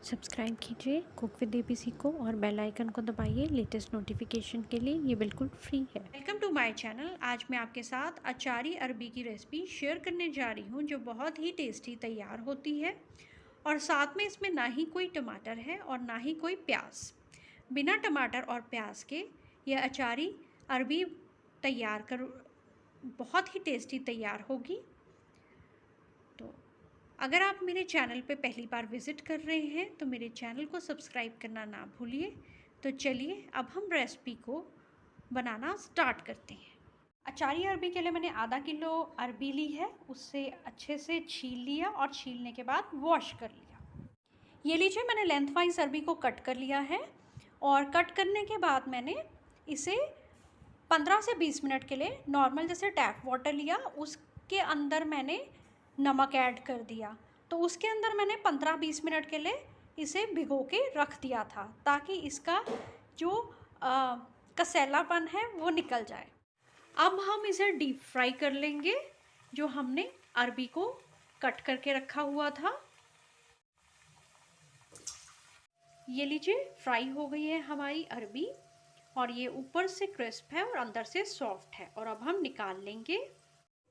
Subscribe कीजिए cook with ABC को और बेल आइकन को दबाइए लेटेस्ट नोटिफिकेशन के लिए। ये बिल्कुल फ्री है। Welcome to my channel. आज मैं आपके साथ अचारी अरबी की रेसिपी शेयर करने जा रही हूँ जो बहुत ही टेस्टी तैयार होती है और साथ में इसमें ना ही कोई टमाटर है और ना ही कोई प्याज। बिना टमाटर और प्याज के यह अचारी अरबी तैयार कर बहुत ही टेस्टी तैयार होगी। तो अगर आप मेरे चैनल पे पहली बार विज़िट कर रहे हैं तो मेरे चैनल को सब्सक्राइब करना ना भूलिए। तो चलिए अब हम रेसिपी को बनाना स्टार्ट करते हैं। अचारी अरबी के लिए मैंने आधा किलो अरबी ली है, उससे अच्छे से छील लिया और छीलने के बाद वॉश कर लिया। ये लीजिए, मैंने लेंथ वाइज अरबी को कट कर लिया है और कट करने के बाद मैंने इसे 15 से 20 मिनट के लिए नॉर्मल जैसे टैप वाटर लिया, उसके अंदर मैंने नमक ऐड कर दिया। तो उसके अंदर मैंने 15-20 मिनट के लिए इसे भिगो के रख दिया था ताकि इसका जो कसैलापन है वो निकल जाए। अब हम इसे डीप फ्राई कर लेंगे जो हमने अरबी को कट करके रखा हुआ था। ये लीजिए, फ्राई हो गई है हमारी अरबी और ये ऊपर से क्रिस्प है और अंदर से सॉफ्ट है। और अब हम निकाल लेंगे।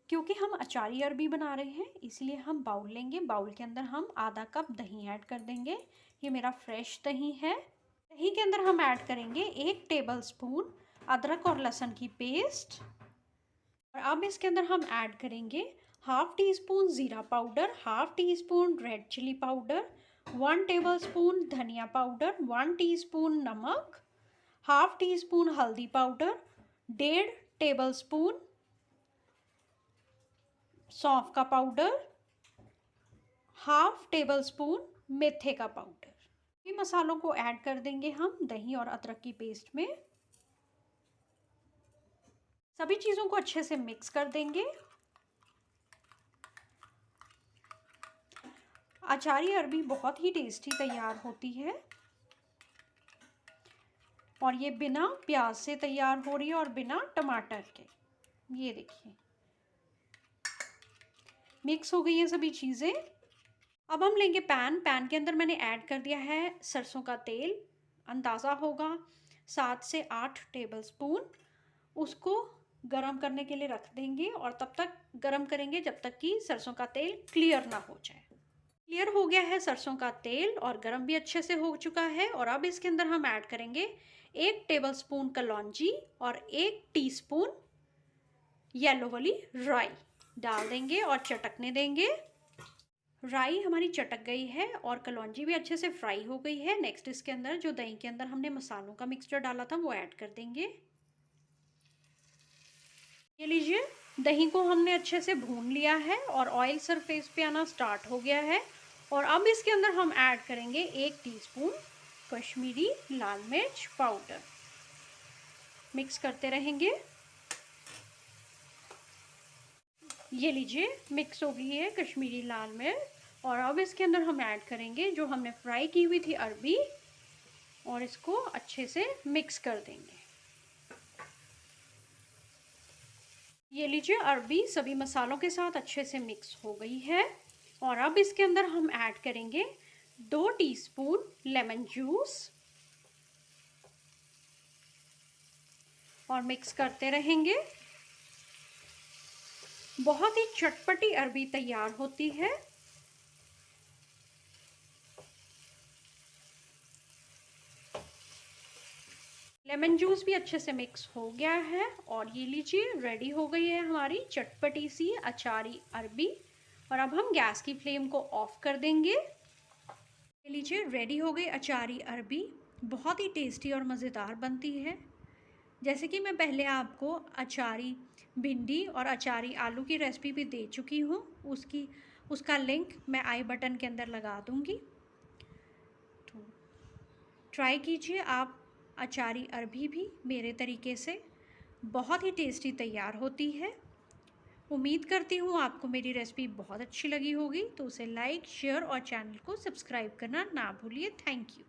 क्योंकि हम अचारी अरबी बना रहे हैं इसलिए हम बाउल लेंगे। बाउल के अंदर हम आधा कप दही ऐड कर देंगे। ये मेरा फ्रेश दही है। दही के अंदर हम ऐड करेंगे 1 टेबल स्पून अदरक और लहसुन की पेस्ट। और अब इसके अंदर हम ऐड करेंगे हाफ टी स्पून ज़ीरा powder, half teaspoon red chilli powder, 1 tablespoon धनिया पाउडर, 1 टीस्पून नमक, हाफ टी स्पून हल्दी पाउडर, 1.5 टेबल स्पून सौंफ का पाउडर, हाफ टेबल स्पून मेथे का पाउडर। ये मसालों को ऐड कर देंगे हम दही और अदरक की पेस्ट में। सभी चीज़ों को अच्छे से मिक्स कर देंगे। अचारी अरबी बहुत ही टेस्टी तैयार होती है और ये बिना प्याज से तैयार हो रही है और बिना टमाटर के। ये देखिए, मिक्स हो गई है सभी चीज़ें। अब हम लेंगे पैन के अंदर मैंने ऐड कर दिया है सरसों का तेल। अंदाज़ा होगा 7 से 8 टेबल स्पून। उसको गरम करने के लिए रख देंगे और तब तक गरम करेंगे जब तक कि सरसों का तेल क्लियर ना हो जाए। क्लियर हो गया है सरसों का तेल और गरम भी अच्छे से हो चुका है। और अब इसके अंदर हम ऐड करेंगे 1 टेबल स्पून कलौंजी और 1 टीस्पून येलो वाली राई डाल देंगे और चटकने देंगे। राई हमारी चटक गई है और कलौंजी भी अच्छे से फ्राई हो गई है। नेक्स्ट इसके अंदर जो दही के अंदर हमने मसालों का मिक्सचर डाला था वो ऐड कर देंगे। ये लीजिए, दही को हमने अच्छे से भून लिया है और ऑयल सरफेस पे आना स्टार्ट हो गया है। और अब इसके अंदर हम ऐड करेंगे 1 टीस्पून कश्मीरी लाल मिर्च पाउडर। मिक्स करते रहेंगे। ये लीजिए, मिक्स हो गई है कश्मीरी लाल मिर्च। और अब इसके अंदर हम ऐड करेंगे जो हमने फ्राई की हुई थी अरबी और इसको अच्छे से मिक्स कर देंगे। ये लीजिए, अरबी सभी मसालों के साथ अच्छे से मिक्स हो गई है। और अब इसके अंदर हम ऐड करेंगे 2 टीस्पून लेमन जूस और मिक्स करते रहेंगे। बहुत ही चटपटी अरबी तैयार होती है। लेमन जूस भी अच्छे से मिक्स हो गया है और ये लीजिए, रेडी हो गई है हमारी चटपटी सी अचारी अरबी। और अब हम गैस की फ्लेम को ऑफ कर देंगे। ये लीजिए, रेडी हो गई अचारी अरबी। बहुत ही टेस्टी और मज़ेदार बनती है। जैसे कि मैं पहले आपको अचारी भिंडी और अचारी आलू की रेसिपी भी दे चुकी हूँ, उसका लिंक मैं आई बटन के अंदर लगा दूँगी। तो ट्राई कीजिए आप अचारी अरबी भी मेरे तरीके से। बहुत ही टेस्टी तैयार होती है। उम्मीद करती हूँ आपको मेरी रेसिपी बहुत अच्छी लगी होगी। तो उसे लाइक, शेयर और चैनल को सब्सक्राइब करना ना भूलिए। Thank you.